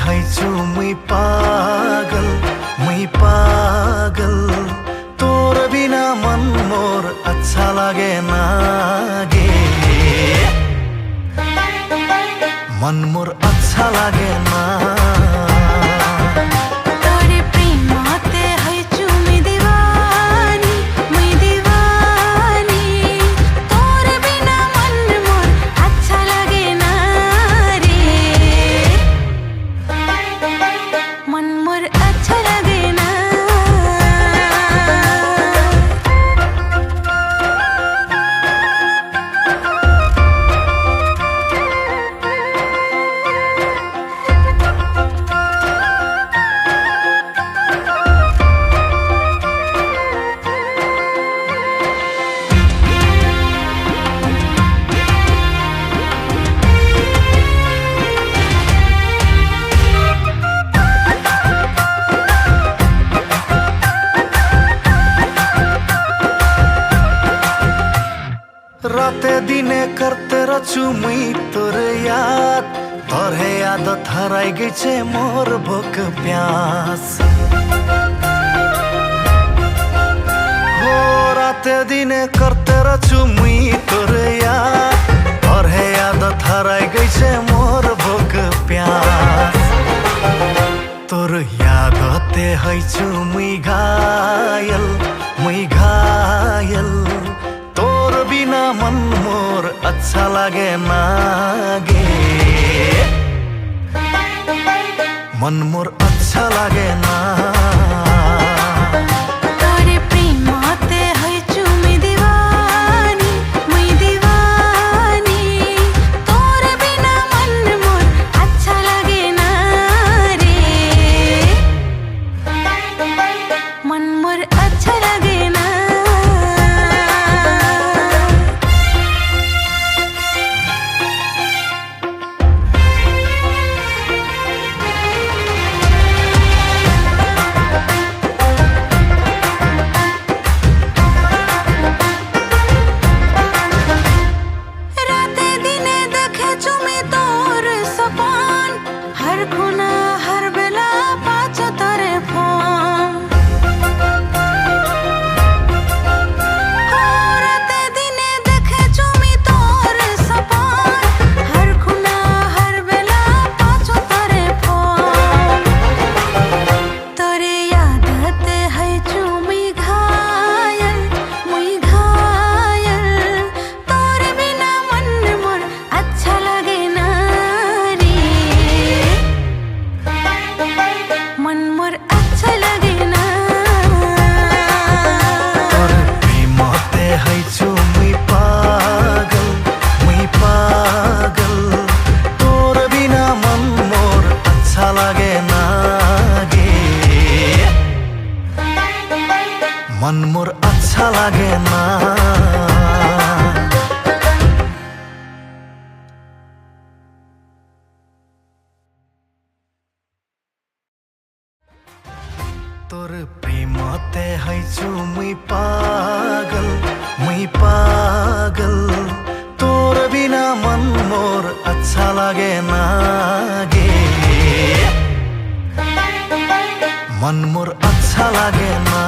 हैछु मुई पागल तोर बिना मन मोर अच्छा लागे ना गे मन मोर अच्छा लागे ना राते दिने करते रचु मुई तोर याद तोरे आदत हराई गई छे मोर भूख प्यास हो राते दिने करते रचु मुई तोर याद तोरे आदत हराई गई छे मोर भूख प्यास तोर यादते हैछु मुई घायल बिना मन मोर अच्छा लागे ना गे मन मोर अच्छा लागे ना मन मोर अच्छा लागे ना तोर प्रेमते हैछु मुई पागल तोर बिना मन मोर अच्छा लागे ना गे मन मोर अच्छा लागे ना।